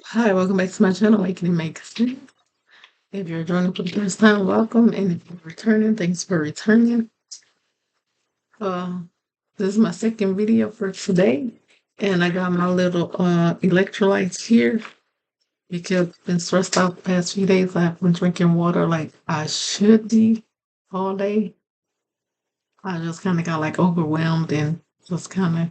Hi, welcome back to my channel, Awakening Magazine. If you're joining for the first time, welcome. And if you're returning, thanks for returning. Uh, this is my second video for today. And I got my little electrolytes here because I've been stressed out the past few days. I've been drinking water like I should be all day. I just kind of got like overwhelmed and just kind of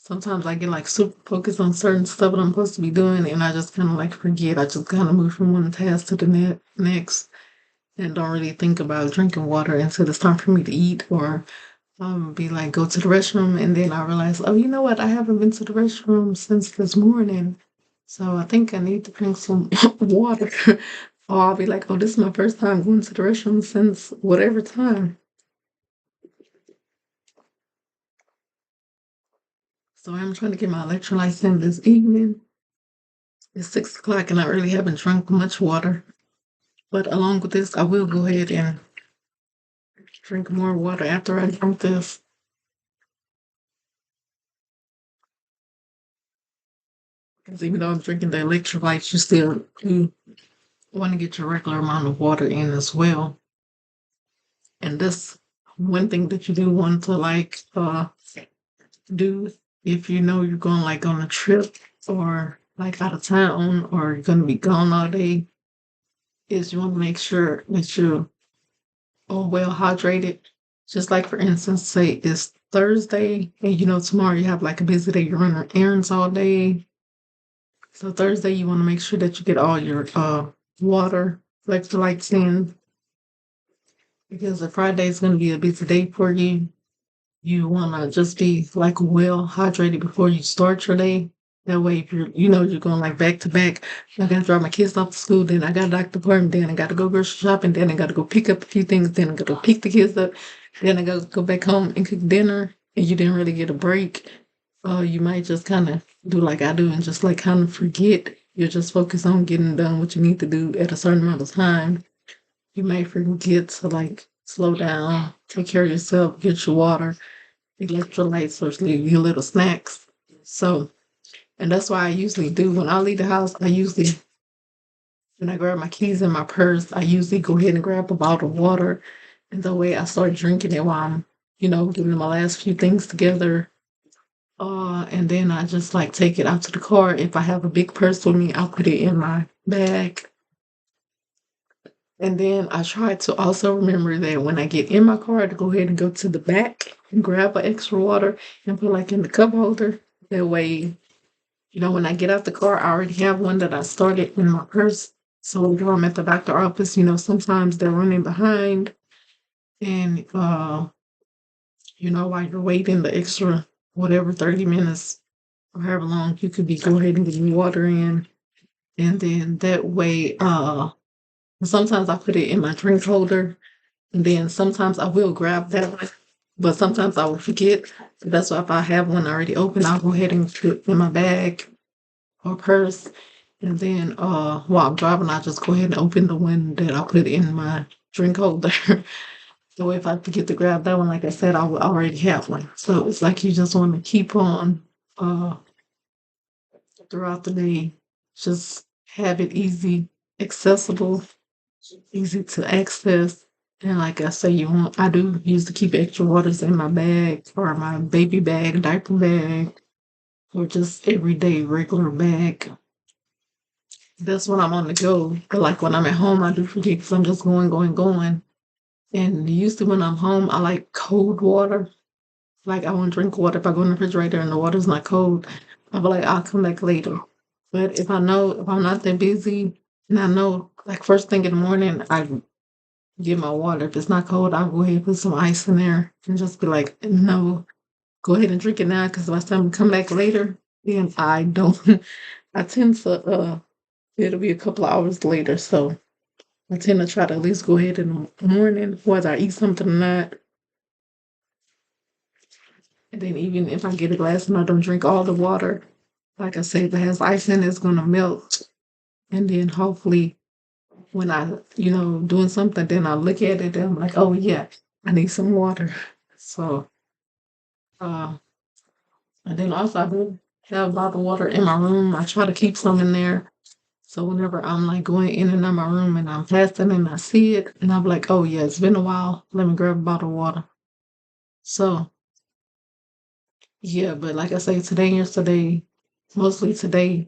sometimes I get like super focused on certain stuff that I'm supposed to be doing, and I just kind of like forget. I just kind of move from one task to the next, and don't really think about drinking water until it's time for me to eat or be like go to the restroom, and then I realize, oh, you know what? I haven't been to the restroom since this morning, so I think I need to drink some water. Or I'll be like, oh, this is my first time going to the restroom since whatever time. So I'm trying to get my electrolytes in this evening. It's 6 o'clock and I really haven't drunk much water. But along with this, I will go ahead and drink more water after I drink this. Because even though I'm drinking the electrolytes, you want to get your regular amount of water in as well. And this one thing that you do want to do if you know you're going like on a trip or like out of town or you're gonna be gone all day is you want to make sure that you're all well hydrated. Just like for instance, say it's Thursday and you know tomorrow you have like a busy day, you're running errands all day. So Thursday you want to make sure that you get all your water, electrolytes in because if Friday is gonna be a busy day for you, you wanna just be like well hydrated before you start your day. That way if you're going like back to back, I gotta drop my kids off to school, then I got a doctor appointment, then I gotta go grocery shopping, then I gotta go pick up a few things, then I gotta go pick the kids up, then I gotta go back home and cook dinner, and you didn't really get a break. You might just kind of do like I do and just like kind of forget. You're just focused on getting done what you need to do at a certain amount of time. You might forget to like slow down, take care of yourself, get your water, electrolytes, or your little snacks. So, and that's why I usually do when I leave the house. When I grab my keys in my purse, I usually go ahead and grab a bottle of water, and the way I start drinking it while I'm, getting my last few things together. And then I just like take it out to the car. If I have a big purse with me, I'll put it in my bag. And then I try to also remember that when I get in my car to go ahead and go to the back and grab an extra water and put like in the cup holder. That way, when I get out the car, I already have one that I started in my purse. So when I'm at the doctor office, sometimes they're running behind and while you're waiting the extra whatever 30 minutes or however long you could be go ahead and get your water in. And then that way, sometimes I put it in my drink holder and then sometimes I will grab that one, but sometimes I will forget. So that's why if I have one already open, I'll go ahead and put it in my bag or purse. And then while I'm driving, I just go ahead and open the one that I put in my drink holder. So if I forget to grab that one, like I said, I will already have one. So it's like you just want to keep on uh throughout the day. Just have it easy, accessible, easy to access. And like I say, I do use to keep extra waters in my bag or my baby bag, diaper bag, or just everyday regular bag. That's when I'm on the go. But like when I'm at home, I do forget because I'm just going, going, going. And usually when I'm home, I like cold water. Like I won't drink water if I go in the refrigerator and the water's not cold. I'll be like, I'll come back later. But if I'm not that busy and I know like first thing in the morning, I get my water. If it's not cold, I'll go ahead and put some ice in there and just be like, no, go ahead and drink it now because by the time we come back later, then I don't I tend to it'll be a couple of hours later. So I tend to try to at least go ahead in the morning, whether I eat something or not. And then even if I get a glass and I don't drink all the water, like I say, if it has ice in it, it's gonna melt. And then hopefully when doing something, then I look at it and I'm like, oh yeah, I need some water. So uh and then also I do have bottled water in my room. I try to keep some in there. So whenever I'm like going in and out of my room and I'm fasting and I see it, and I'm like, oh yeah, it's been a while. Let me grab a bottle of water. So yeah, but like I say, today and yesterday, mostly today.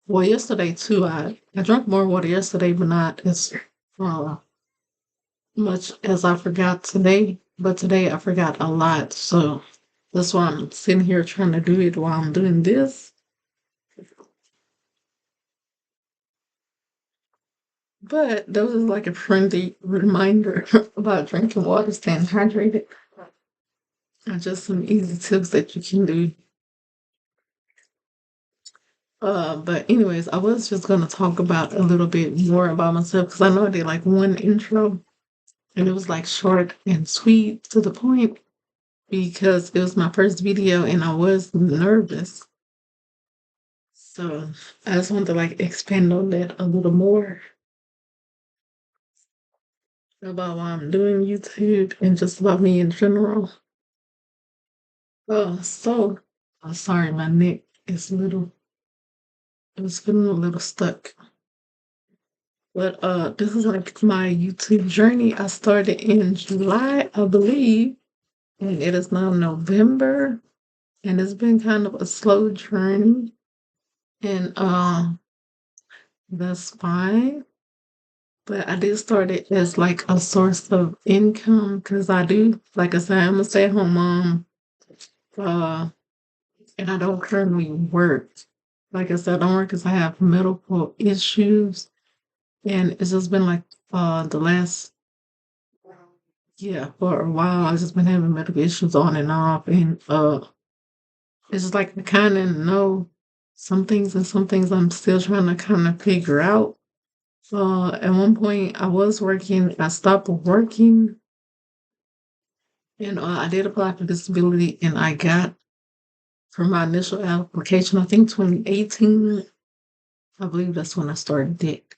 Well, yesterday too. I drank more water yesterday, but not as uh, much as I forgot today. But today I forgot a lot. So that's why I'm sitting here trying to do it while I'm doing this. But that was like a friendly reminder about drinking water, staying hydrated, and just some easy tips that you can do. But anyways, I was just gonna talk about a little bit more about myself because I know I did like one intro and it was like short and sweet to the point because it was my first video and I was nervous. So I just wanted to like expand on that a little more about why I'm doing YouTube and just about me in general. Sorry, my neck is a little, it was feeling a little stuck. But this is like my YouTube journey. I started in July, I believe, and it is now November, and it's been kind of a slow journey, and that's fine. But I did start it as like a source of income because I do, like I said, I'm a stay-at-home mom, uh, and I don't currently work. Like I said, I don't work because I have medical issues, and it's just been like the last, yeah, for a while I've just been having medical issues on and off, and it's just like I kind of know some things, and some things I'm still trying to kind of figure out. At one point I was working, I stopped working, and I did apply for disability, and I got for my initial application, I think 2018. I believe that's when I started it.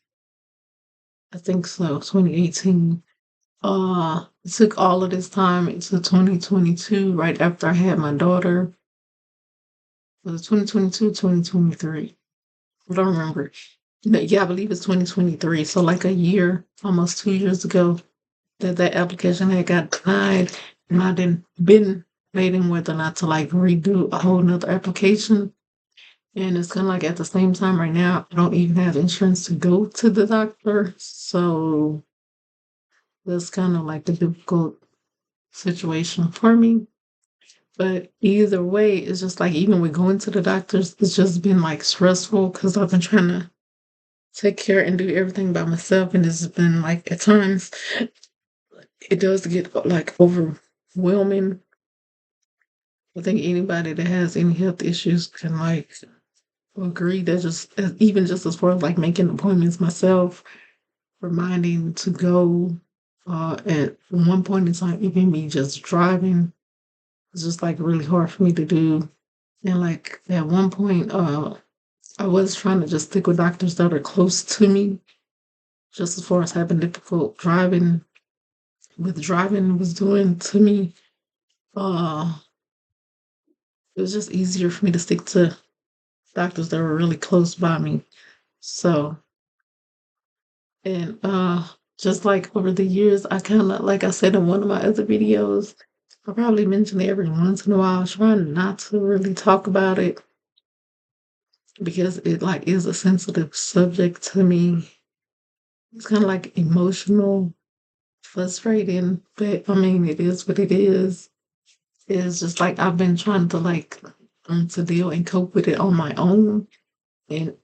I think so, 2018. It took all of this time into 2022, right after I had my daughter. Was it 2022, 2023? I don't remember. No, yeah, I believe it's 2023. So like a year, almost 2 years ago, that application had got denied, and I didn't been debating whether or not to like redo a whole nother application. And it's kind of like at the same time right now, I don't even have insurance to go to the doctor. So that's kind of like a difficult situation for me. But either way, it's just like even with going to the doctors, it's just been like stressful because I've been trying to take care and do everything by myself. And it's been like at times it does get like overwhelming. I think anybody that has any health issues can like agree that just even just as far as like making appointments myself, reminding to go at one point in time, even me just driving it's just like really hard for me to do. And like at one point, I was trying to just stick with doctors that are close to me, just as far as having difficult driving was doing to me. Uh, it was just easier for me to stick to doctors that were really close by me. So, and just like over the years, I kind of, like I said in one of my other videos, I probably mention it every once in a while, trying not to really talk about it because it like is a sensitive subject to me. It's kind of like emotional, frustrating, but I mean, it is what it is. It's just like I've been trying to like to deal and cope with it on my own, and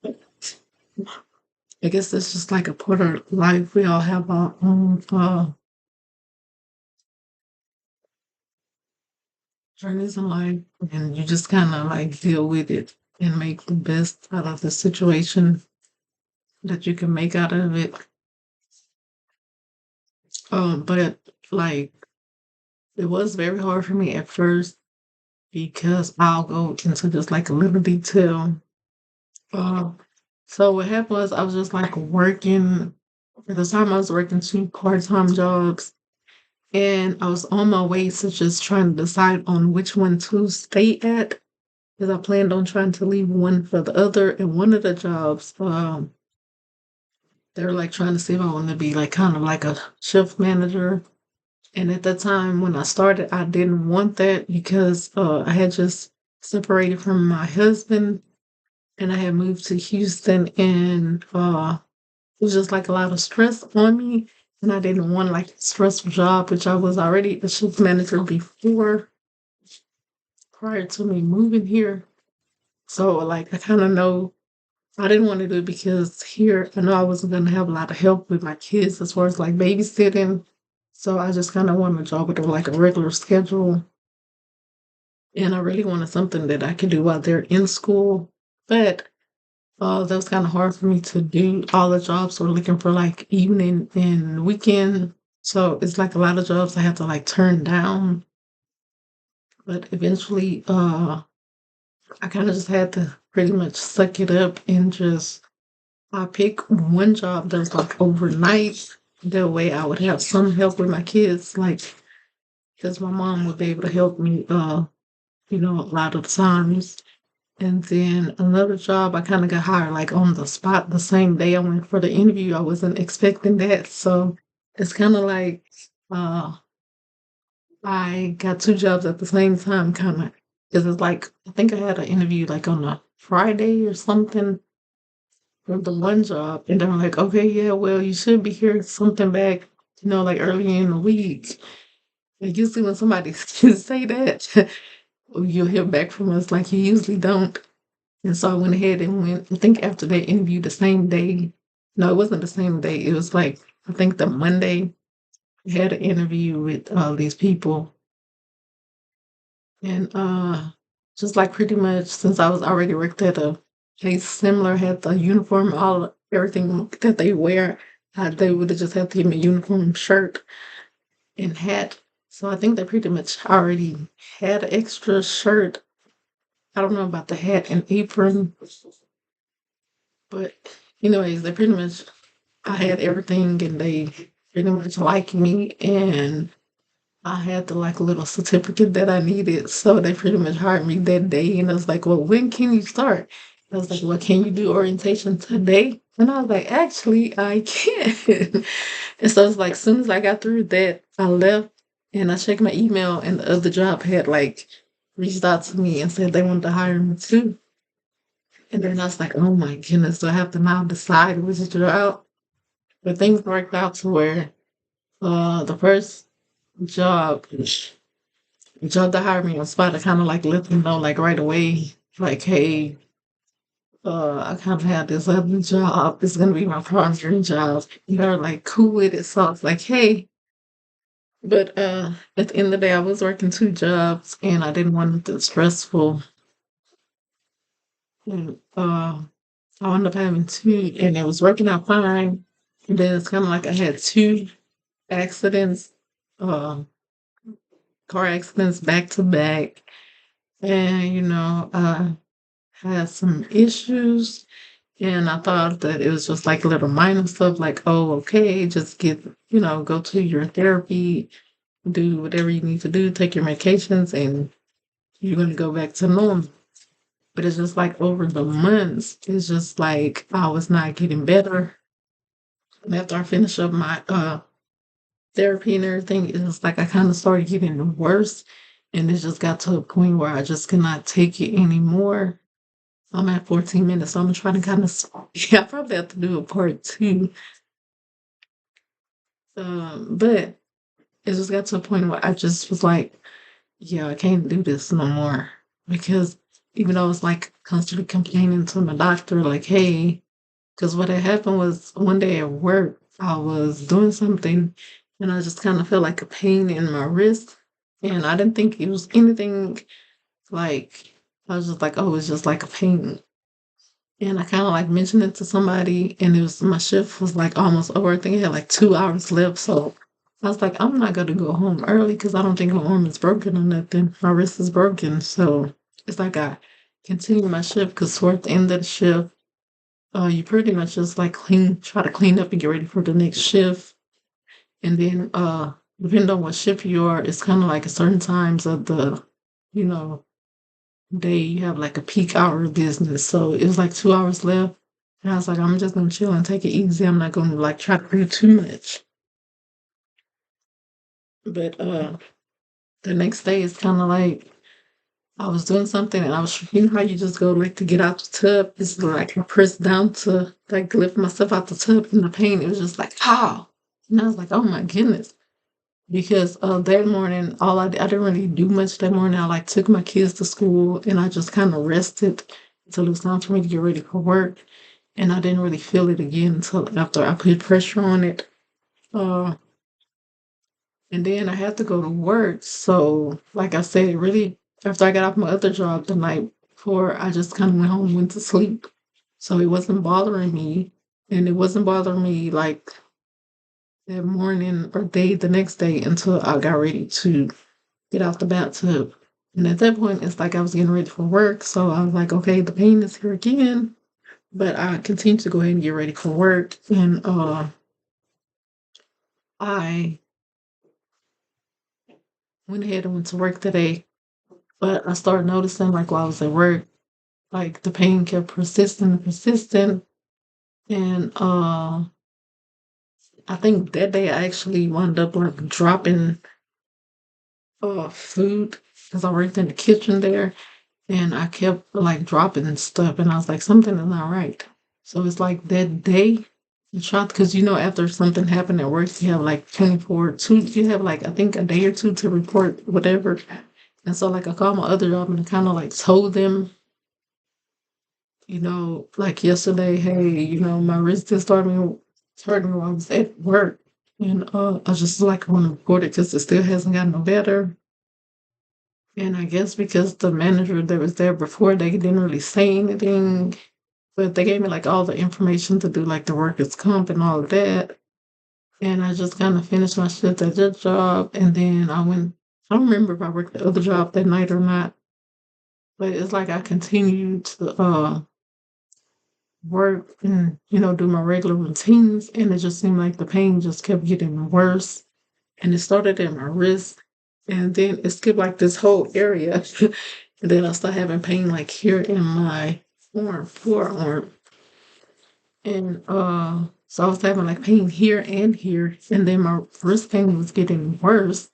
I guess that's just like a part of life. We all have our own journeys in life, and you just kind of like deal with it and make the best out of the situation that you can make out of it. But like it was very hard for me at first because I'll go into just like a little detail. Uh, so what happened was I was just like working at the time I was working two part-time jobs, and I was on my way to just trying to decide on which one to stay at. because I planned on trying to leave one for the other. And one of the jobs, they were like trying to see if I wanted to be like kind of like a shift manager. And at that time when I started, I didn't want that because I had just separated from my husband and I had moved to Houston, and it was just like a lot of stress on me. And I didn't want like a stressful job, which I was already a shift manager before prior to me moving here. So like I kind of know I didn't want to do it because here I know I wasn't gonna have a lot of help with my kids as far as like babysitting. So I just kind of wanted a job with like a regular schedule. And I really wanted something that I could do while they're in school. But that was kind of hard for me to do. All the jobs were looking for like evening and weekend. So it's like a lot of jobs I had to like turn down. But eventually, I kind of just had to pretty much suck it up and just I pick one job that's like overnight. That way I would have some help with my kids, like because my mom would be able to help me, a lot of times. And then another job, I kind of got hired like on the spot the same day I went for the interview. I wasn't expecting that. So it's kind of like uh, I got two jobs at the same time, kind of. Because it's like, I think I had an interview like on a Friday or something for the one job. And they were like, okay, yeah, well, you should be hearing something back, like early in the week. Like usually when somebody say that, you'll hear back from us like you usually don't. And so I went ahead and went, I think after that interview the same day. No, it wasn't the same day. It was like, I think the Monday, I had an interview with these people. And just like pretty much since I was already worked at a place similar, had the uniform, all everything that they wear, they would have just had to give me a uniform shirt and hat. So I think they pretty much already had an extra shirt. I don't know about the hat and apron, but anyways, they pretty much I had everything and they pretty much liked me and I had the like little certificate that I needed. So they pretty much hired me that day and I was like, well, when can you start? I was like, well, can you do orientation today? And I was like, actually, I can. And so it's like, as soon as I got through that, I left and I checked my email and the other job had like reached out to me and said they wanted to hire me too. And then I was like, oh my goodness, do I have to now decide which job? But things worked out to where the first job, the job that hired me on spot, I kind of like let them know like right away, like, hey, I kind of have this other job. It's gonna be my primary job. They're like cool with it, so it's like, hey. But at the end of the day, I was working two jobs, and I didn't want it stressful. And I wound up having two, and it was working out fine. And then it's kind of like I had two accidents, uh, car accidents back to back. And, I had some issues. And I thought that it was just like little minor stuff, like, oh, okay, just go to your therapy, do whatever you need to do, take your medications, and you're going to go back to normal. But it's just like over the months, it's just like I was not getting better. And after I finished up my therapy and everything, it was like I kind of started getting worse. And it just got to a point where I just could not take it anymore. I'm at 14 minutes, so I'm trying to kind of, yeah, I probably have to do a part two. But it just got to a point where I just was like, yeah, I can't do this no more. Because even though I was like constantly complaining to my doctor, like, hey, because what had happened was one day at work, I was doing something and I just kind of felt like a pain in my wrist. And I didn't think it was anything like, I was just like, oh, it's just like a pain. And I kind of like mentioned it to somebody, and it was my shift was like almost over. I think I had like 2 hours left. So I was like, I'm not going to go home early because I don't think my arm is broken or nothing. My wrist is broken. So it's like I continue my shift because towards the end of the shift, you pretty much just like try to clean up and get ready for the next shift. And then, depending on what shift you are, it's kind of like at certain times of the, you know, day you have like a peak hour business. So it was like 2 hours left. And I was like, I'm just gonna chill and take it easy. I'm not gonna like try to do too much. But the next day it's kinda like I was doing something and I was you know how you just go like to get out the tub? It's like I pressed down to like lift myself out the tub and the pain, it was just like, "How?" And I was like, "Oh my goodness." Because that morning, I didn't really do much that morning. I like took my kids to school and I just kind of rested until it was time for me to get ready for work. And I didn't really feel it again until after I put pressure on it. Uh, and then I had to go to work. So, like I said, really, after I got off my other job the night before, I just kind of went home, went to sleep. So it wasn't bothering me. And it wasn't bothering me like that morning or day the next day until I got ready to get out the bathtub. And at that point, it's like I was getting ready for work. So I was like, okay, the pain is here again. But I continued to go ahead and get ready for work. And I went ahead and went to work today. But I started noticing, like, while I was at work, like the pain kept persisting and persisting. And I think that day I actually wound up like dropping food because I worked in the kitchen there. And I kept like dropping and stuff, and I was like, something is not right. So it's like that day, you try because you know after something happened at work, you have like 24, you have like I think a day or two to report whatever. And so like I called my other job and I kind of like told them, like yesterday, hey, my wrist is starting while I was at work, and I just like want to report it because it still hasn't gotten no better. And I guess because the manager that was there before, they didn't really say anything, but they gave me like all the information to do like the workers' comp and all of that. And I just kind of finished my shift at that job. And then I went, I don't remember if I worked the other job that night or not, but it's like I continued to work and, do my regular routines. And it just seemed like the pain just kept getting worse. And it started in my wrist. And then it skipped like this whole area. And then I started having pain like here in my forearm. And so I was having like pain here and here. And then my wrist pain was getting worse.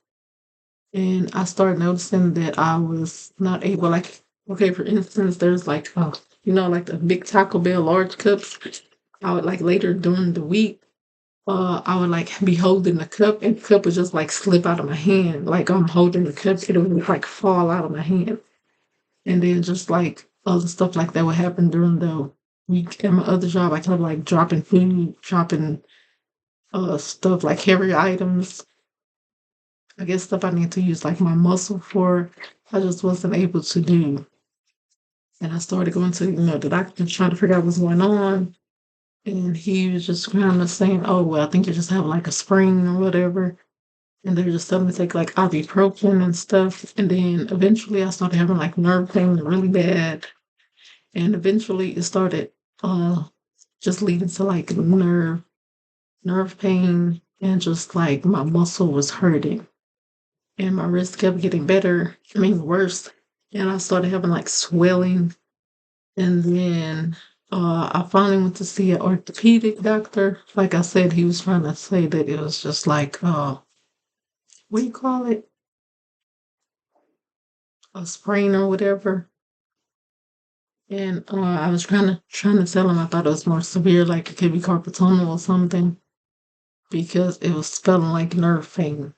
And I started noticing that I was not able, like, okay, for instance, there's like, like the big Taco Bell large cups. I would like later during the week, I would like be holding the cup and the cup would just like slip out of my hand. Like I'm holding the cup, it would like fall out of my hand. And then just like other stuff like that would happen during the week at my other job. I kept like dropping food, dropping stuff like heavy items. I guess stuff I need to use like my muscle for. I just wasn't able to do. And I started going to, the doctor trying to figure out what's going on. And he was just kind of saying, oh, well, I think you just have like a sprain or whatever. And they were just telling me to take like ibuprofen and stuff. And then eventually I started having like nerve pain really bad. And eventually it started uh just leading to like nerve pain and just like my muscle was hurting. And my wrist kept getting worse. And I started having like swelling. And then I finally went to see an orthopedic doctor. Like I said, he was trying to say that it was just like what do you call it? A sprain or whatever. And I was trying to tell him I thought it was more severe, like it could be carpal tunnel or something, because it was feeling like nerve pain.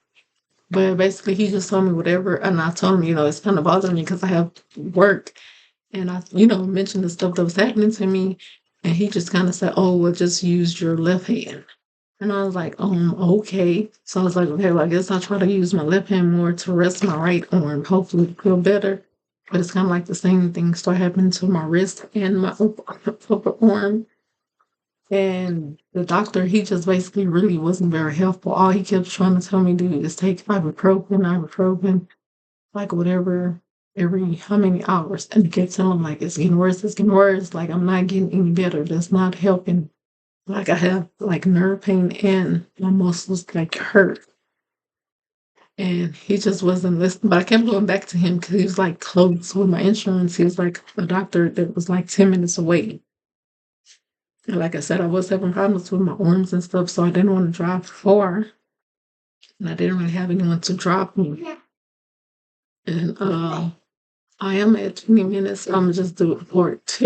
But basically, he just told me whatever, and I told him, it's kind of bothering me because I have work, and I, mentioned the stuff that was happening to me, and he just kind of said, "Oh, well, just use your left hand." And I was like, okay. So I was like, okay, well, I guess I'll try to use my left hand more to rest my right arm, hopefully feel better. But it's kind of like the same thing start happening to my wrist and my upper arm. And the doctor, he just basically really wasn't very helpful. All he kept trying to tell me to do is take ibuprofen, like whatever, every how many hours. And he kept telling him, like, it's getting worse. Like, I'm not getting any better. That's not helping. Like, I have like nerve pain and my muscles like hurt. and he just wasn't listening. But I kept going back to him because he was like close with my insurance. He was like a doctor that was like 10 minutes away. And like I said, I was having problems with my arms and stuff, so I didn't want to drive far. And I didn't really have anyone to drop me. And I am at 20 minutes. I'm just do it for it.